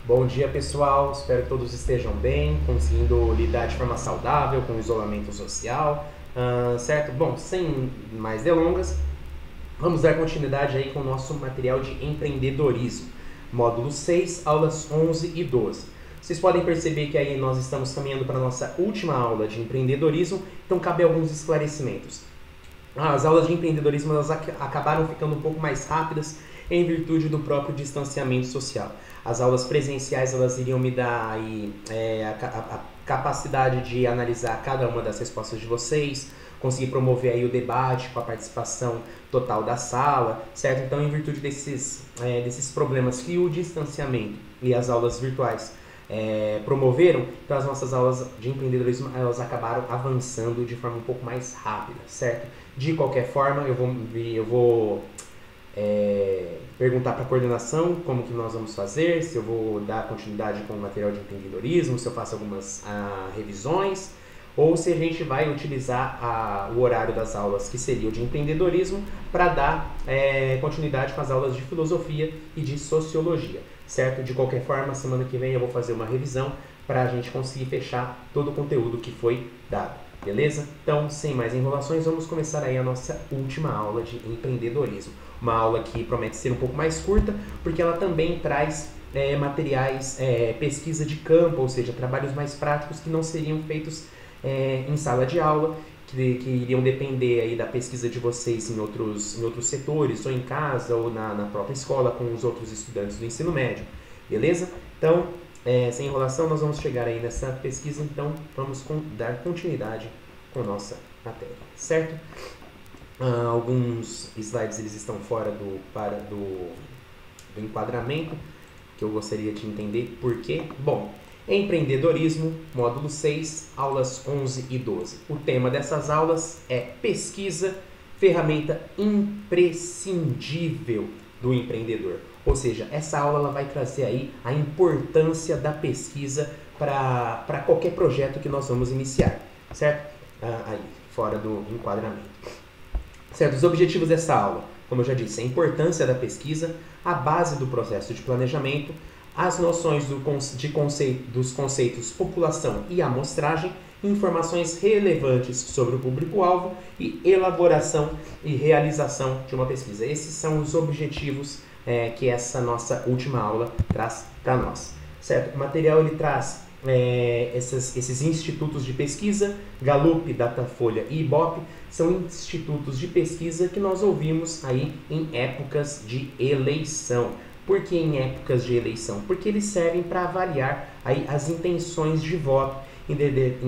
Bom dia, pessoal. Espero que todos estejam bem, conseguindo lidar de forma saudável com o isolamento social, certo? Bom, sem mais delongas, vamos dar continuidade aí com o nosso material de empreendedorismo. Módulo 6, aulas 11 e 12. Vocês podem perceber que aí nós estamos caminhando para a nossa última aula de empreendedorismo, então cabe alguns esclarecimentos. As aulas de empreendedorismo elas acabaram ficando um pouco mais rápidas em virtude do próprio distanciamento social. As aulas presenciais elas iriam me dar aí, a capacidade de analisar cada uma das respostas de vocês, conseguir promover aí o debate com a participação total da sala, certo? Então, em virtude desses problemas que o distanciamento e as aulas virtuais promoveram, então as nossas aulas de empreendedorismo elas acabaram avançando de forma um pouco mais rápida, certo? De qualquer forma, eu vou perguntar para a coordenação como que nós vamos fazer, se eu vou dar continuidade com o material de empreendedorismo, se eu faço algumas revisões, ou se a gente vai utilizar o horário das aulas, que seria o de empreendedorismo, para dar continuidade com as aulas de filosofia e de sociologia, certo? De qualquer forma, semana que vem eu vou fazer uma revisão para a gente conseguir fechar todo o conteúdo que foi dado, beleza? Então, sem mais enrolações, vamos começar aí a nossa última aula de empreendedorismo. Uma aula que promete ser um pouco mais curta, porque ela também traz materiais, pesquisa de campo, ou seja, trabalhos mais práticos que não seriam feitos em sala de aula, que iriam depender aí da pesquisa de vocês em outros setores, ou em casa, ou na própria escola, com os outros estudantes do ensino médio, beleza? Então, sem enrolação, nós vamos chegar aí nessa pesquisa, então vamos dar continuidade com nossa matéria, certo? Alguns slides eles estão fora do enquadramento, que eu gostaria de entender por quê. Bom, empreendedorismo, módulo 6, aulas 11 e 12. O tema dessas aulas é pesquisa, ferramenta imprescindível do empreendedor. Ou seja, essa aula ela vai trazer aí a importância da pesquisa para qualquer projeto que nós vamos iniciar, certo? Aí, fora do enquadramento. Certo, os objetivos dessa aula, como eu já disse, a importância da pesquisa, a base do processo de planejamento, as noções dos conceitos população e amostragem, informações relevantes sobre o público-alvo e elaboração e realização de uma pesquisa. Esses são os objetivos que essa nossa última aula traz para nós. Certo? O material ele traz esses institutos de pesquisa, Gallup, Datafolha e Ibope, são institutos de pesquisa que nós ouvimos aí em épocas de eleição. Por que em épocas de eleição? Porque eles servem para avaliar aí as intenções de voto em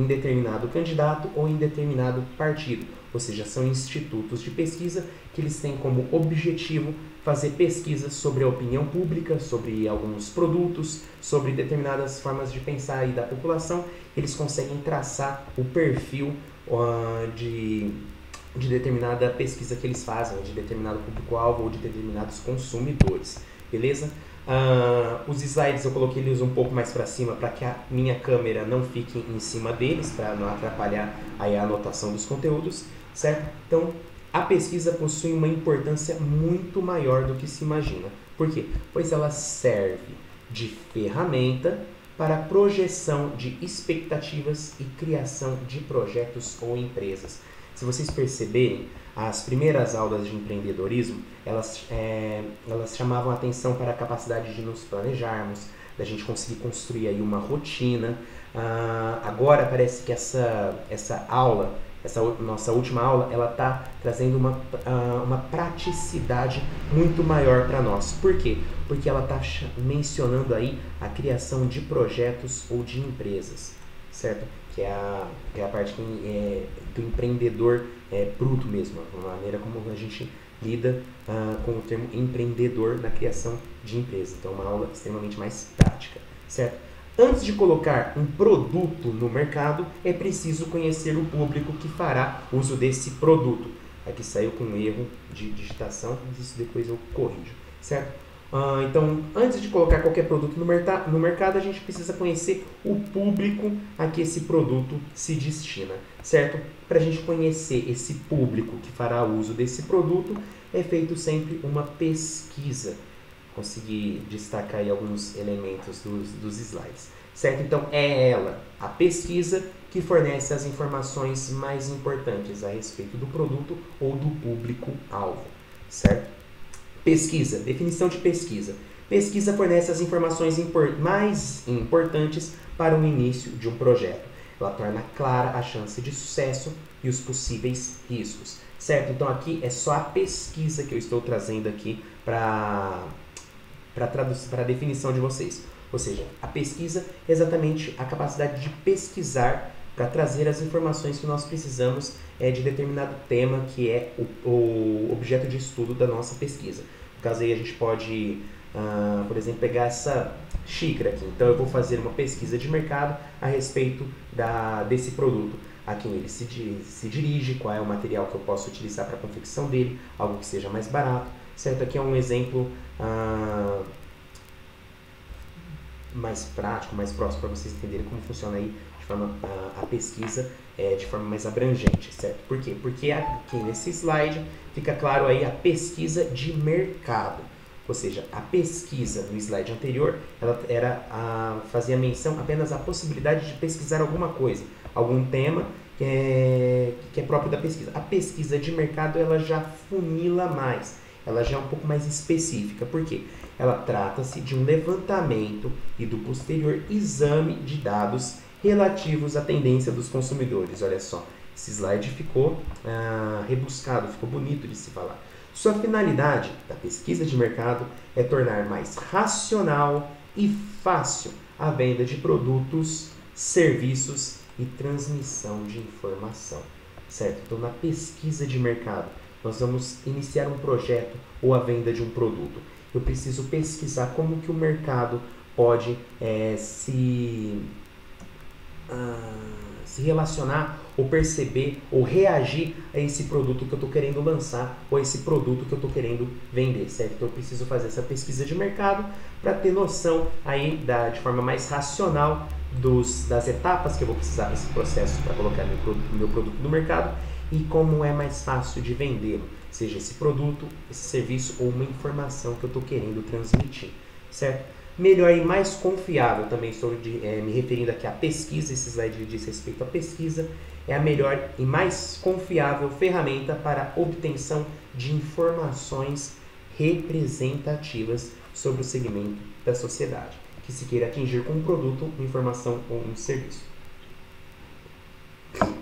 determinado candidato ou em determinado partido. Ou seja, são institutos de pesquisa que eles têm como objetivo fazer pesquisas sobre a opinião pública, sobre alguns produtos, sobre determinadas formas de pensar aí da população. Eles conseguem traçar o perfil de determinada pesquisa que eles fazem, de determinado público-alvo ou de determinados consumidores, beleza? Os slides eu coloquei eles um pouco mais para cima para que a minha câmera não fique em cima deles, para não atrapalhar aí a anotação dos conteúdos, certo? Então, a pesquisa possui uma importância muito maior do que se imagina. Por quê? Pois ela serve de ferramenta para a projeção de expectativas e criação de projetos ou empresas. Se vocês perceberem, as primeiras aulas de empreendedorismo, elas chamavam a atenção para a capacidade de nos planejarmos, da gente conseguir construir aí uma rotina. Agora parece que essa aula, essa nossa última aula, ela está trazendo uma praticidade muito maior para nós. Por quê? Porque ela está mencionando aí a criação de projetos ou de empresas, certo? Que é a parte do empreendedor bruto mesmo, a maneira como a gente lida com o termo empreendedor na criação de empresa. Então, uma aula extremamente mais prática, certo? Antes de colocar um produto no mercado, é preciso conhecer o público que fará uso desse produto. Aqui saiu com um erro de digitação, mas isso depois eu corrijo, certo? Então, antes de colocar qualquer produto no mercado, a gente precisa conhecer o público a que esse produto se destina, certo? Para a gente conhecer esse público que fará uso desse produto, é feito sempre uma pesquisa. conseguir destacar aí alguns elementos dos slides, certo? Então, é ela, a pesquisa, que fornece as informações mais importantes a respeito do produto ou do público-alvo, certo? Pesquisa, definição de pesquisa. Pesquisa fornece as informações mais importantes para o início de um projeto. Ela torna clara a chance de sucesso e os possíveis riscos, certo? Então aqui é só a pesquisa que eu estou trazendo aqui para a definição de vocês. Ou seja, a pesquisa é exatamente a capacidade de pesquisar para trazer as informações que nós precisamos de determinado tema que é o objeto de estudo da nossa pesquisa. No caso aí a gente pode, por exemplo, pegar essa xícara aqui. Então eu vou fazer uma pesquisa de mercado a respeito desse produto. A quem ele se dirige, qual é o material que eu posso utilizar para a confecção dele, algo que seja mais barato, certo? Aqui é um exemplo mais prático, mais próximo para vocês entenderem como funciona aí de forma a pesquisa de forma mais abrangente, certo? Por quê? Porque aqui nesse slide fica claro aí a pesquisa de mercado. Ou seja, a pesquisa no slide anterior, ela fazia menção apenas à possibilidade de pesquisar alguma coisa, algum tema que é próprio da pesquisa. A pesquisa de mercado, ela já funila mais, ela já é um pouco mais específica. Por quê? Ela trata-se de um levantamento e do posterior exame de dados relativos à tendência dos consumidores. Olha só, esse slide ficou rebuscado, ficou bonito de se falar. Sua finalidade da pesquisa de mercado é tornar mais racional e fácil a venda de produtos, serviços e transmissão de informação, certo? Então, na pesquisa de mercado, nós vamos iniciar um projeto ou a venda de um produto. Eu preciso pesquisar como que o mercado pode se relacionar ou perceber ou reagir a esse produto que eu estou querendo lançar ou a esse produto que eu estou querendo vender, certo? Então eu preciso fazer essa pesquisa de mercado para ter noção aí de forma mais racional das etapas que eu vou precisar nesse processo para colocar meu produto no mercado e como é mais fácil de vendê-lo, seja esse produto, esse serviço ou uma informação que eu estou querendo transmitir, certo? Melhor e mais confiável, também estou me referindo aqui à pesquisa, esse slide diz respeito à pesquisa, é a melhor e mais confiável ferramenta para obtenção de informações representativas sobre o segmento da sociedade que se queira atingir com um produto, uma informação ou um serviço.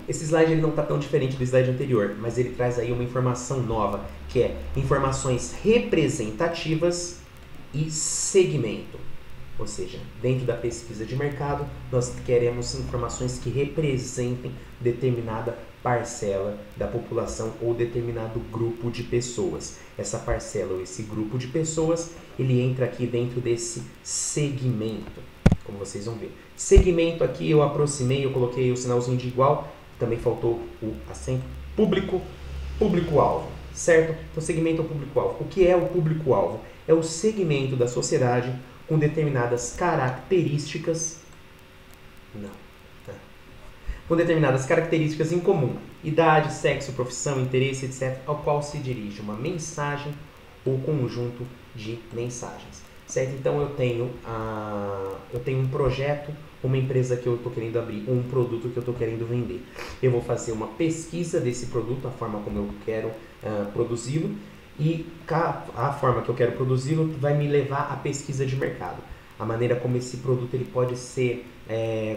Esse slide ele não está tão diferente do slide anterior, mas ele traz aí uma informação nova, que é informações representativas e segmento. Ou seja, dentro da pesquisa de mercado, nós queremos informações que representem determinada parcela da população ou determinado grupo de pessoas. Essa parcela ou esse grupo de pessoas, ele entra aqui dentro desse segmento, como vocês vão ver. Segmento aqui eu aproximei, eu coloquei o sinalzinho de igual, também faltou o acento, público-alvo, certo? Então, segmento é o público-alvo. O que é o público-alvo? É o segmento da sociedade com determinadas características, com determinadas características em comum, idade, sexo, profissão, interesse, etc., ao qual se dirige uma mensagem ou conjunto de mensagens, certo? Então eu tenho um projeto, uma empresa que eu estou querendo abrir, um produto que eu estou querendo vender. Eu vou fazer uma pesquisa desse produto, a forma como eu quero produzi-lo, e a forma que eu quero produzi-lo vai me levar à pesquisa de mercado. A maneira como esse produto ele pode ser,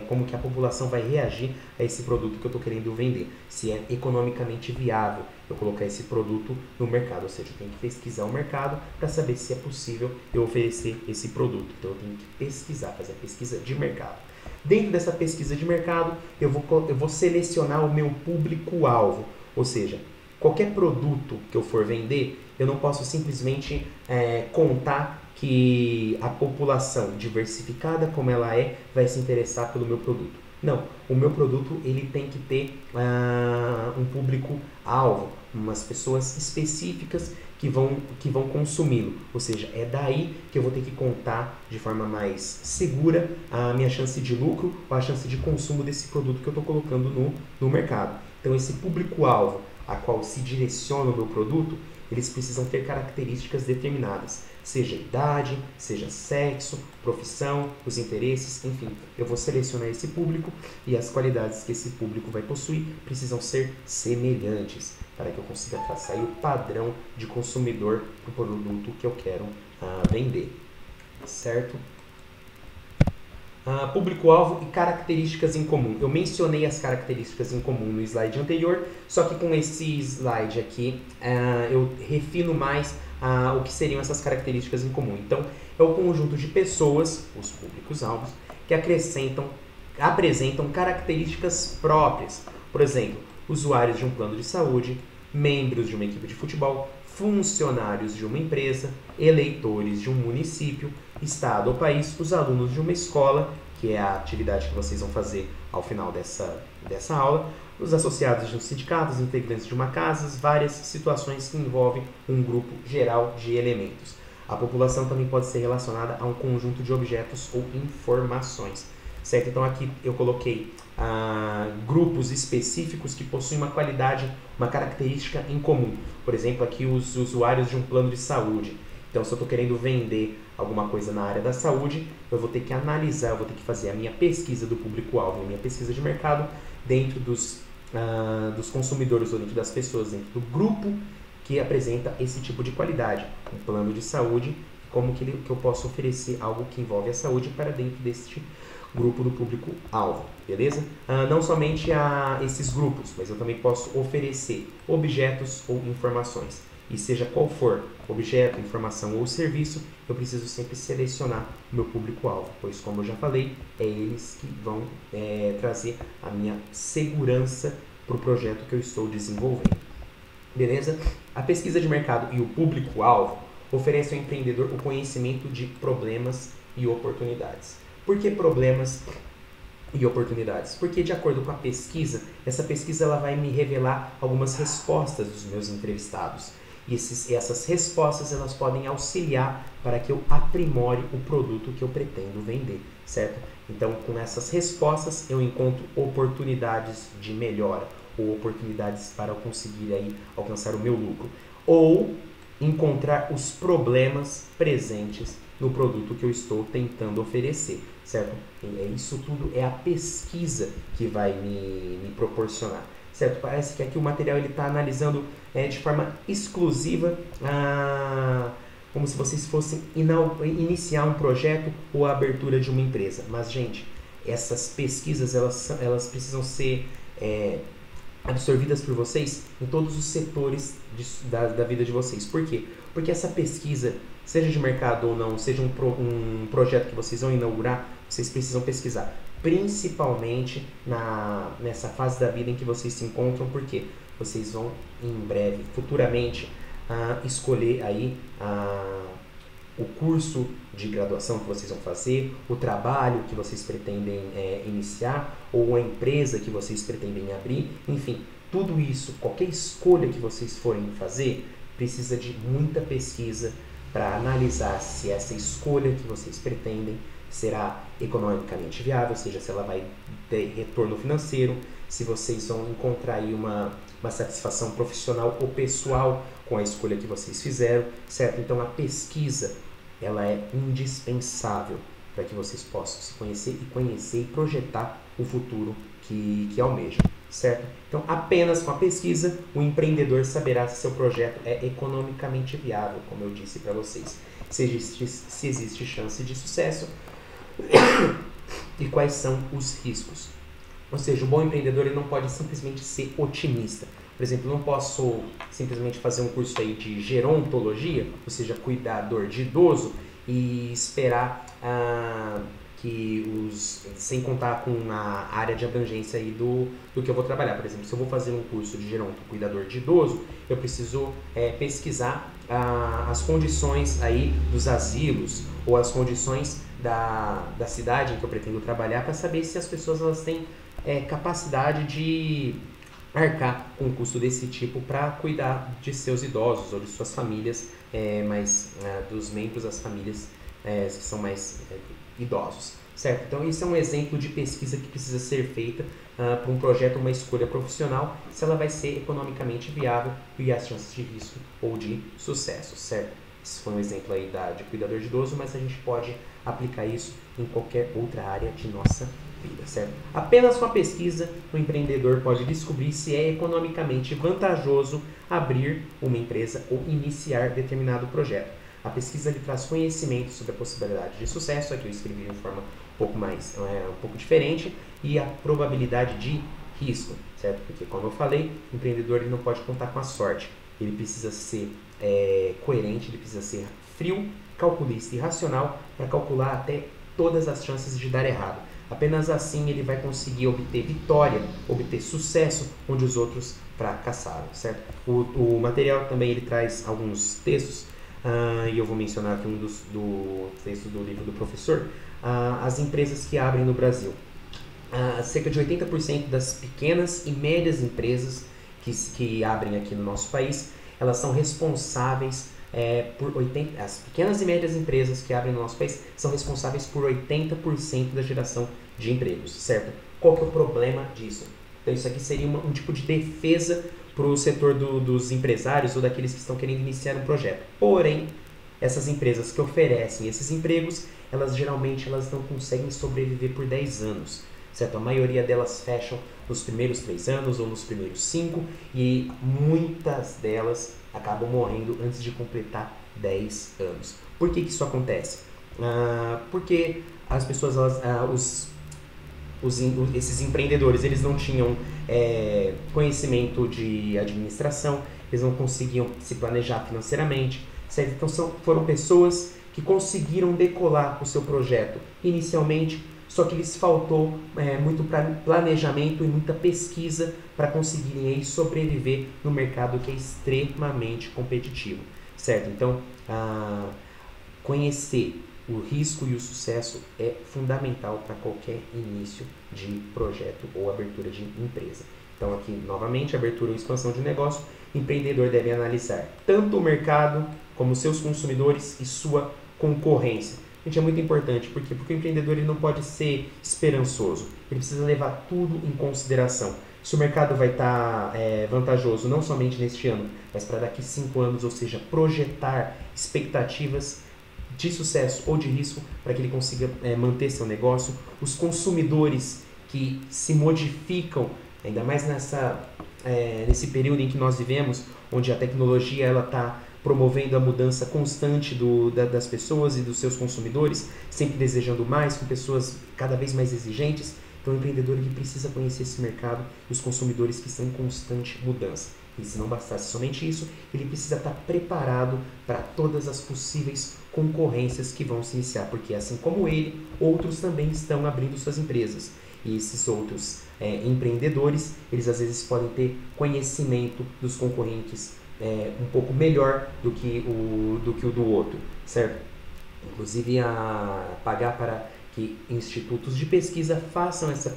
como que a população vai reagir a esse produto que eu estou querendo vender. Se é economicamente viável eu colocar esse produto no mercado. Ou seja, eu tenho que pesquisar o mercado para saber se é possível eu oferecer esse produto. Então eu tenho que pesquisar, fazer a pesquisa de mercado. Dentro dessa pesquisa de mercado, eu vou selecionar o meu público-alvo. Ou seja, qualquer produto que eu for vender, eu não posso simplesmente contar que a população diversificada como ela vai se interessar pelo meu produto. Não, o meu produto ele tem que ter um público-alvo, umas pessoas específicas que vão consumi-lo. Ou seja, é daí que eu vou ter que contar de forma mais segura a minha chance de lucro ou a chance de consumo desse produto que eu estou colocando no mercado. Então esse público-alvo a qual se direciona o meu produto, eles precisam ter características determinadas, seja idade, seja sexo, profissão, os interesses, enfim. Eu vou selecionar esse público e as qualidades que esse público vai possuir precisam ser semelhantes para que eu consiga traçar aí o padrão de consumidor para o produto que eu quero vender, certo? Público-alvo e características em comum. Eu mencionei as características em comum no slide anterior, só que com esse slide aqui eu refino mais o que seriam essas características em comum. Então, é o conjunto de pessoas, os públicos-alvos, que apresentam características próprias. Por exemplo, usuários de um plano de saúde, membros de uma equipe de futebol, funcionários de uma empresa, eleitores de um município, estado ou país, os alunos de uma escola, que é a atividade que vocês vão fazer ao final dessa aula, os associados de um sindicato, os integrantes de uma casa, várias situações que envolvem um grupo geral de elementos. A população também pode ser relacionada a um conjunto de objetos ou informações, certo? Então aqui eu coloquei grupos específicos que possuem uma qualidade, uma característica em comum. Por exemplo, aqui os usuários de um plano de saúde. Então, se eu estou querendo vender alguma coisa na área da saúde, eu vou ter que analisar, eu vou ter que fazer a minha pesquisa do público-alvo, a minha pesquisa de mercado dentro dos consumidores ou dentro das pessoas, dentro do grupo que apresenta esse tipo de qualidade. Um plano de saúde, como que eu posso oferecer algo que envolve a saúde para dentro deste grupo do público-alvo, beleza? Não somente a esses grupos, mas eu também posso oferecer objetos ou informações. E seja qual for objeto, informação ou serviço, eu preciso sempre selecionar o meu público-alvo, pois, como eu já falei, é eles que vão trazer a minha segurança para o projeto que eu estou desenvolvendo. Beleza? A pesquisa de mercado e o público-alvo oferecem ao empreendedor o conhecimento de problemas e oportunidades. Por que problemas e oportunidades? Porque, de acordo com a pesquisa, essa pesquisa ela vai me revelar algumas respostas dos meus entrevistados. E essas respostas elas podem auxiliar para que eu aprimore o produto que eu pretendo vender, certo? Então, com essas respostas, eu encontro oportunidades de melhora ou oportunidades para eu conseguir aí alcançar o meu lucro. Ou encontrar os problemas presentes no produto que eu estou tentando oferecer, certo? Isso tudo é a pesquisa que vai me proporcionar, certo? Parece que aqui o material está analisando de forma exclusiva, como se vocês fossem iniciar um projeto ou a abertura de uma empresa. Mas, gente, essas pesquisas elas precisam ser absorvidas por vocês em todos os setores da vida de vocês. Por quê? Porque essa pesquisa, seja de mercado ou não, seja um projeto que vocês vão inaugurar, vocês precisam pesquisar. Principalmente nessa fase da vida em que vocês se encontram, porque vocês vão em breve, futuramente, escolher aí o curso de graduação que vocês vão fazer, o trabalho que vocês pretendem iniciar, ou a empresa que vocês pretendem abrir, enfim, tudo isso, qualquer escolha que vocês forem fazer, precisa de muita pesquisa para analisar se essa escolha que vocês pretendem será economicamente viável, ou seja, se ela vai ter retorno financeiro, se vocês vão encontrar aí uma satisfação profissional ou pessoal com a escolha que vocês fizeram, certo? Então a pesquisa, ela é indispensável para que vocês possam se conhecer e projetar o futuro que almejam, certo? Então apenas com a pesquisa o empreendedor saberá se seu projeto é economicamente viável, como eu disse para vocês, se existe chance de sucesso e quais são os riscos. Ou seja, o bom empreendedor ele não pode simplesmente ser otimista. Por exemplo, eu não posso simplesmente fazer um curso aí de gerontologia, ou seja, cuidador de idoso, e esperar sem contar com a área de abrangência aí do que eu vou trabalhar. Por exemplo, se eu vou fazer um curso de geronto, cuidador de idoso, eu preciso pesquisar as condições aí dos asilos ou as condições da cidade em que eu pretendo trabalhar para saber se as pessoas elas têm capacidade de arcar com um custo desse tipo para cuidar de seus idosos ou de suas famílias, dos membros das famílias que são mais idosos, certo? Então, isso é um exemplo de pesquisa que precisa ser feita para um projeto, uma escolha profissional, se ela vai ser economicamente viável e as chances de risco ou de sucesso, certo? Esse foi um exemplo aí de cuidador de idoso, mas a gente pode aplicar isso em qualquer outra área de nossa vida, certo? Apenas com a pesquisa, o empreendedor pode descobrir se é economicamente vantajoso abrir uma empresa ou iniciar determinado projeto. A pesquisa lhe traz conhecimento sobre a possibilidade de sucesso, aqui eu escrevi de forma um pouco diferente, e a probabilidade de risco, certo? Porque, como eu falei, o empreendedor ele não pode contar com a sorte, ele precisa ser coerente, ele precisa ser frio, calculista e racional para calcular até todas as chances de dar errado. Apenas assim ele vai conseguir obter vitória, obter sucesso onde os outros fracassaram, certo? O material também ele traz alguns textos, e eu vou mencionar aqui um dos textos do livro do professor, as empresas que abrem no Brasil. Cerca de 80% das pequenas e médias empresas que abrem aqui no nosso país, elas são responsáveis as pequenas e médias empresas que abrem no nosso país são responsáveis por 80% da geração de empregos, certo? Qual que é o problema disso? Então isso aqui seria um tipo de defesa para o setor dos empresários ou daqueles que estão querendo iniciar um projeto. Porém, essas empresas que oferecem esses empregos, elas geralmente não conseguem sobreviver por 10 anos. Certo? A maioria delas fecham nos primeiros 3 anos ou nos primeiros 5 e muitas delas acabam morrendo antes de completar 10 anos. Por que isso acontece? Porque as pessoas, esses empreendedores, eles não tinham conhecimento de administração, eles não conseguiam se planejar financeiramente, certo? Então foram pessoas que conseguiram decolar o seu projeto inicialmente, só que lhes faltou muito planejamento e muita pesquisa para conseguirem aí sobreviver no mercado que é extremamente competitivo, certo? Então, conhecer o risco e o sucesso é fundamental para qualquer início de projeto ou abertura de empresa. Então, aqui, novamente, abertura ou expansão de negócio, o empreendedor deve analisar tanto o mercado como seus consumidores e sua concorrência. Gente, é muito importante, por quê? Porque o empreendedor ele não pode ser esperançoso, ele precisa levar tudo em consideração. Se o mercado vai estar vantajoso não somente neste ano, mas para daqui 5 anos, ou seja, projetar expectativas de sucesso ou de risco para que ele consiga manter seu negócio. Os consumidores que se modificam, ainda mais nesse período em que nós vivemos, onde a tecnologia ela está promovendo a mudança constante das pessoas e dos seus consumidores, sempre desejando mais, com pessoas cada vez mais exigentes. Então, o empreendedor ele precisa conhecer esse mercado e os consumidores que estão em constante mudança. E se não bastasse somente isso, ele precisa estar preparado para todas as possíveis concorrências que vão se iniciar, porque assim como ele, outros também estão abrindo suas empresas. E esses outros empreendedores, eles às vezes podem ter conhecimento dos concorrentes um pouco melhor do que o do outro, certo? Inclusive pagar para que institutos de pesquisa façam essa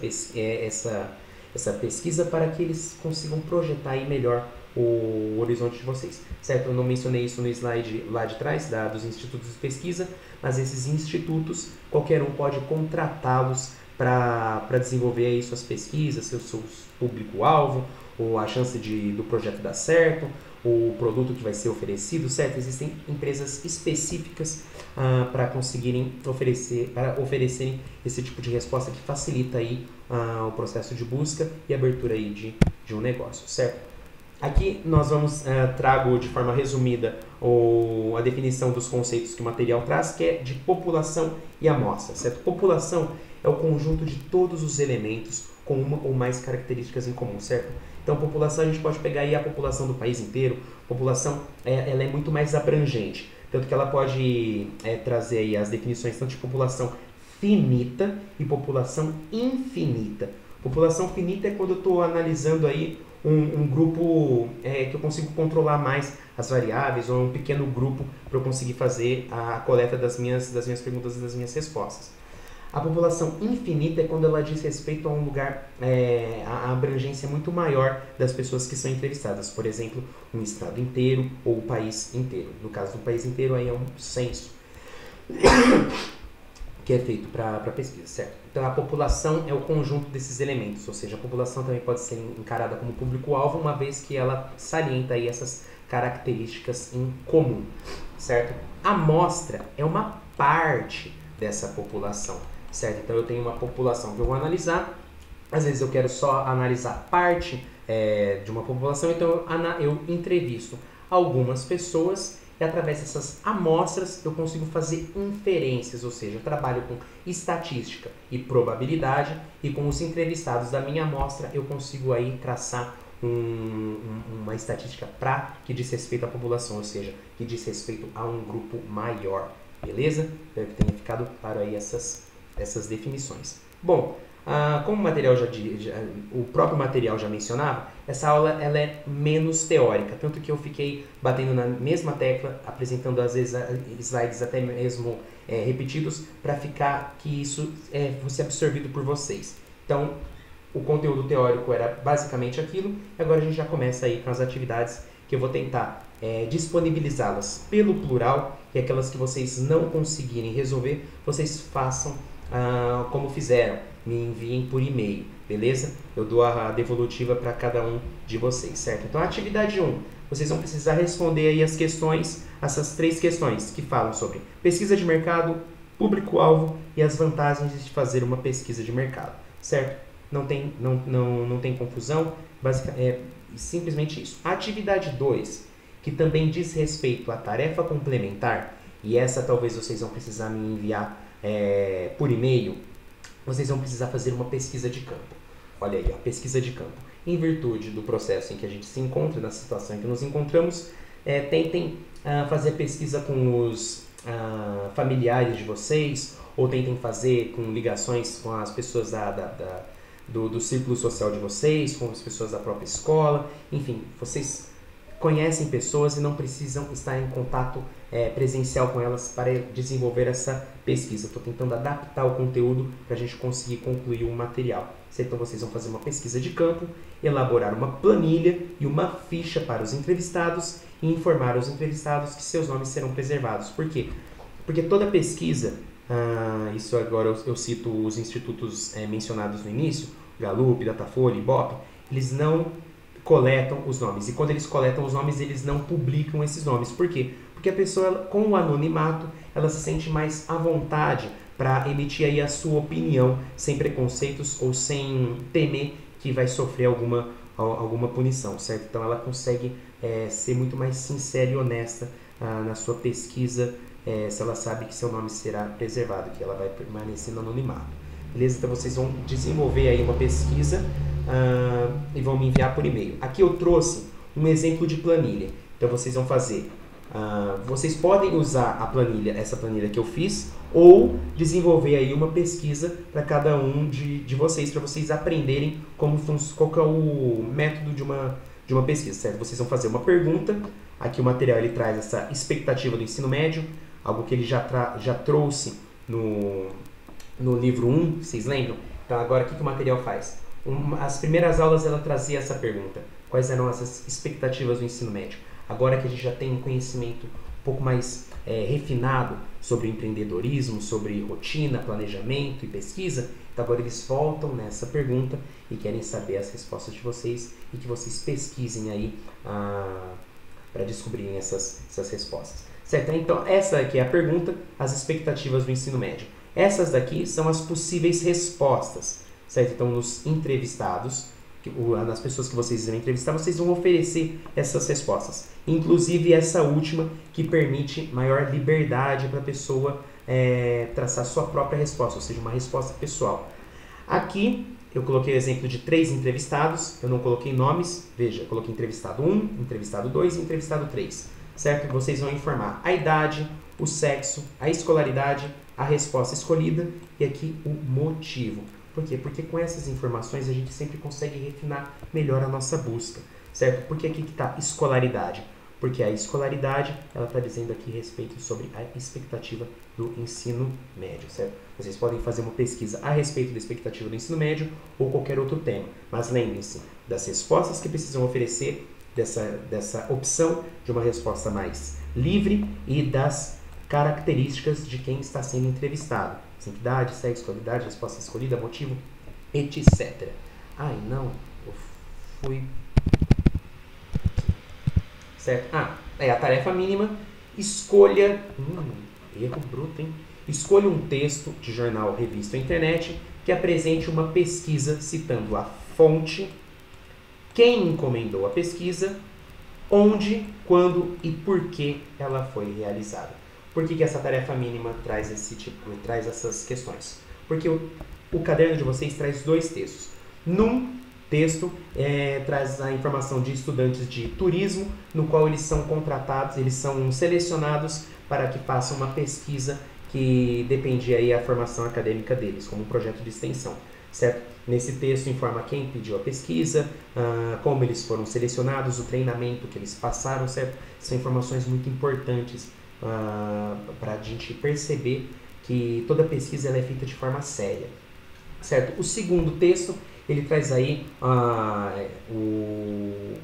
pesquisa para que eles consigam projetar aí melhor o horizonte de vocês, certo? Eu não mencionei isso no slide lá de trás, dos institutos de pesquisa, mas esses institutos, qualquer um pode contratá-los para desenvolver aí suas pesquisas, seu público-alvo, ou a chance do projeto dar certo, o produto que vai ser oferecido, certo? Existem empresas específicas para conseguirem oferecerem esse tipo de resposta que facilita aí o processo de busca e abertura aí de um negócio, certo? Aqui nós trago de forma resumida a definição dos conceitos que o material traz, que é de população e amostra, certo? População é o conjunto de todos os elementos com uma ou mais características em comum, certo? Então, população, a gente pode pegar aí a população do país inteiro. População, ela é muito mais abrangente, tanto que ela pode trazer aí as definições tanto de população finita e população infinita. População finita é quando eu estou analisando aí um grupo que eu consigo controlar mais as variáveis, ou um pequeno grupo para eu conseguir fazer a coleta das minhas perguntas e das minhas respostas. A população infinita é quando ela diz respeito a um lugar, a abrangência muito maior das pessoas que são entrevistadas. Por exemplo, um estado inteiro ou o país inteiro. No caso do país inteiro, aí é um censo. que é feito para a pesquisa, certo? Então a população é o conjunto desses elementos, ou seja, a população também pode ser encarada como público-alvo, uma vez que ela salienta aí essas características em comum, certo? A amostra é uma parte dessa população, certo? Então eu tenho uma população que eu vou analisar, às vezes eu quero só analisar parte de uma população, então eu entrevisto algumas pessoas e através dessas amostras eu consigo fazer inferências, ou seja, eu trabalho com estatística e probabilidade e com os entrevistados da minha amostra eu consigo aí traçar uma estatística que diz respeito à população, ou seja, que diz respeito a um grupo maior, beleza? Espero que tenha ficado claro aí essas definições. Bom, como o material o próprio material já mencionava, essa aula ela é menos teórica, tanto que eu fiquei batendo na mesma tecla, apresentando às vezes slides até mesmo repetidos, para ficar que isso fosse absorvido por vocês. Então, o conteúdo teórico era basicamente aquilo, e agora a gente já começa aí com as atividades que eu vou tentar disponibilizá-las pelo plural, e aquelas que vocês não conseguirem resolver, vocês façam como fizeram, me enviem por e-mail, beleza? Eu dou a devolutiva para cada um de vocês, certo? Então, a atividade 1, vocês vão precisar responder aí as questões, essas 3 questões que falam sobre pesquisa de mercado, público-alvo e as vantagens de fazer uma pesquisa de mercado, certo? Não tem confusão, é simplesmente isso. A atividade 2, que também diz respeito à tarefa complementar, e essa talvez vocês vão precisar me enviar por e-mail, vocês vão precisar fazer uma pesquisa de campo. Olha aí, a pesquisa de campo. Em virtude do processo em que a gente se encontra, na situação em que nos encontramos, tentem fazer pesquisa com os familiares de vocês, ou tentem fazer com ligações com as pessoas do círculo social de vocês, com as pessoas da própria escola. Enfim, vocês conhecem pessoas e não precisam estar em contato presencial com elas para desenvolver essa pesquisa. Estou tentando adaptar o conteúdo para a gente conseguir concluir o material. Então vocês vão fazer uma pesquisa de campo, elaborar uma planilha e uma ficha para os entrevistados e informar os entrevistados que seus nomes serão preservados. Por quê? Porque toda pesquisa, isso agora eu cito os institutos mencionados no início, Gallup, Datafolha, Ibope, eles não coletam os nomes. E quando eles coletam os nomes, eles não publicam esses nomes. Por quê? Porque a pessoa, com o anonimato, ela se sente mais à vontade para emitir aí a sua opinião, sem preconceitos ou sem temer que vai sofrer alguma punição, certo? Então ela consegue ser muito mais sincera e honesta na sua pesquisa, se ela sabe que seu nome será preservado, que ela vai permanecer no anonimato. Beleza? Então vocês vão desenvolver aí uma pesquisa e vão me enviar por e-mail. Aqui eu trouxe um exemplo de planilha. Então vocês vão fazer, vocês podem usar essa planilha que eu fiz, ou desenvolver aí uma pesquisa para cada um de vocês, para vocês aprenderem qual que é o método de uma pesquisa, certo? Vocês vão fazer uma pergunta. Aqui o material ele traz essa expectativa do ensino médio, algo que ele já trouxe no livro 1, vocês lembram? Então agora o que o material faz? As primeiras aulas ela trazia essa pergunta: quais eram essas expectativas do ensino médio? Agora que a gente já tem um conhecimento um pouco mais refinado sobre o empreendedorismo, sobre rotina, planejamento e pesquisa, então agora eles voltam nessa pergunta e querem saber as respostas de vocês e que vocês pesquisem aí para descobrirem essas respostas. Certo? Então essa aqui é a pergunta, as expectativas do ensino médio. Essas daqui são as possíveis respostas, certo? Então nos entrevistados, nas pessoas que vocês vão entrevistar, vocês vão oferecer essas respostas. Inclusive essa última, que permite maior liberdade para a pessoa traçar sua própria resposta, ou seja, uma resposta pessoal. Aqui eu coloquei o exemplo de 3 entrevistados, eu não coloquei nomes, veja, eu coloquei entrevistado 1, entrevistado 2 e entrevistado 3, certo? Vocês vão informar a idade, o sexo, a escolaridade, a resposta escolhida e aqui o motivo. Por quê? Porque com essas informações a gente sempre consegue refinar melhor a nossa busca, certo? Porque aqui que está escolaridade? Porque a escolaridade, ela está dizendo aqui respeito sobre a expectativa do ensino médio, certo? Vocês podem fazer uma pesquisa a respeito da expectativa do ensino médio ou qualquer outro tema, mas lembrem-se das respostas que precisam oferecer, dessa opção de uma resposta mais livre e das características de quem está sendo entrevistado, Simplicidade, sexo, qualidade, resposta escolhida, motivo, etc. Ai, não, eu fui... Certo? A tarefa mínima, escolha... erro bruto, hein? Escolha um texto de jornal, revista ou internet que apresente uma pesquisa citando a fonte, quem encomendou a pesquisa, onde, quando e por que ela foi realizada. Por que essa tarefa mínima traz essas questões? Porque o caderno de vocês traz 2 textos. Num texto traz a informação de estudantes de turismo, no qual eles são contratados, eles são selecionados para que façam uma pesquisa que depende aí da formação acadêmica deles, como um projeto de extensão, certo? Nesse texto informa quem pediu a pesquisa, como eles foram selecionados, o treinamento que eles passaram, certo? São informações muito importantes para a gente perceber que toda pesquisa ela é feita de forma séria, certo? O segundo texto, ele traz aí o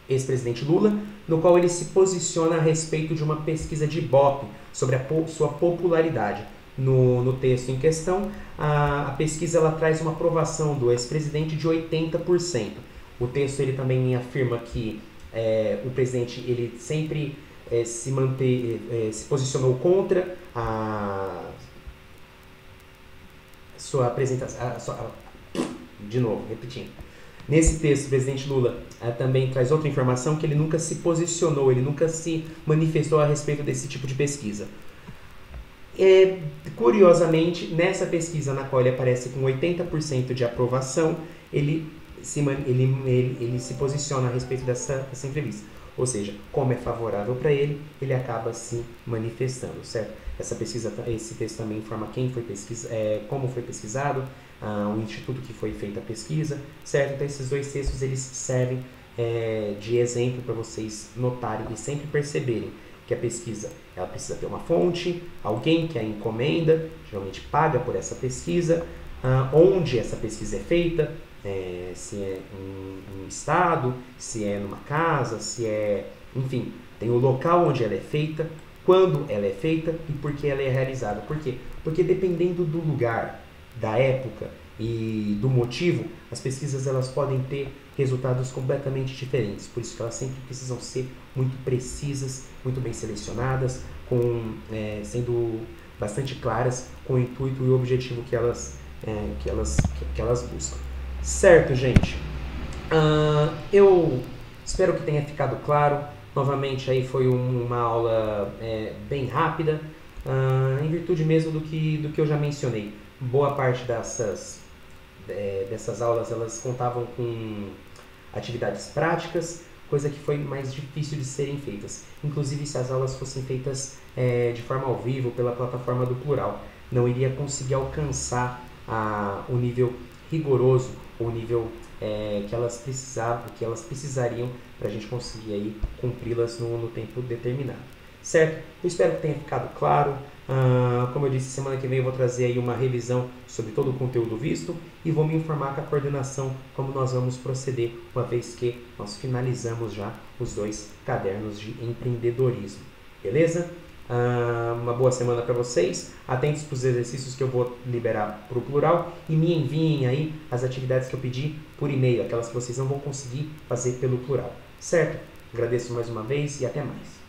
ex-presidente Lula, no qual ele se posiciona a respeito de uma pesquisa de Ibope, sobre a sua popularidade. No texto em questão, a pesquisa ela traz uma aprovação do ex-presidente de 80%. O texto ele também afirma que o presidente ele sempre se posicionou contra a sua apresentação. De novo, repetindo. Nesse texto, o presidente Lula também traz outra informação, que ele nunca se posicionou, ele nunca se manifestou a respeito desse tipo de pesquisa. Curiosamente, nessa pesquisa na qual ele aparece com 80% de aprovação, ele se posiciona a respeito dessa entrevista. Ou seja, como é favorável para ele, ele acaba se manifestando, certo? Esse texto também informa quem foi como foi pesquisado, o instituto que foi feita a pesquisa, certo? Então esses 2 textos eles servem de exemplo para vocês notarem e sempre perceberem que a pesquisa ela precisa ter uma fonte, alguém que a encomenda, geralmente paga por essa pesquisa, onde essa pesquisa é feita, se é em um estado, se é numa casa, enfim, tem o local onde ela é feita, quando ela é feita e por que ela é realizada. Por quê? Porque dependendo do lugar, da época e do motivo, as pesquisas elas podem ter resultados completamente diferentes. Por isso que elas sempre precisam ser muito precisas, muito bem selecionadas, sendo bastante claras com o intuito e o objetivo que elas buscam. Certo, gente? Eu espero que tenha ficado claro. Novamente, aí foi uma aula bem rápida, em virtude mesmo do que eu já mencionei. Boa parte dessas aulas elas contavam com atividades práticas, coisa que foi mais difícil de serem feitas. Inclusive, se as aulas fossem feitas de forma ao vivo, pela plataforma do Plural, não iria conseguir alcançar o nível rigoroso, o nível que elas precisariam para a gente conseguir aí cumpri-las no tempo determinado. Certo? Eu espero que tenha ficado claro. Como eu disse, semana que vem eu vou trazer aí uma revisão sobre todo o conteúdo visto e vou me informar com a coordenação como nós vamos proceder, uma vez que nós finalizamos já os 2 cadernos de empreendedorismo. Beleza? Uma boa semana para vocês. Atentos para os exercícios que eu vou liberar para o Plural e me enviem aí as atividades que eu pedi por e-mail, aquelas que vocês não vão conseguir fazer pelo Plural. Certo? Agradeço mais uma vez e até mais.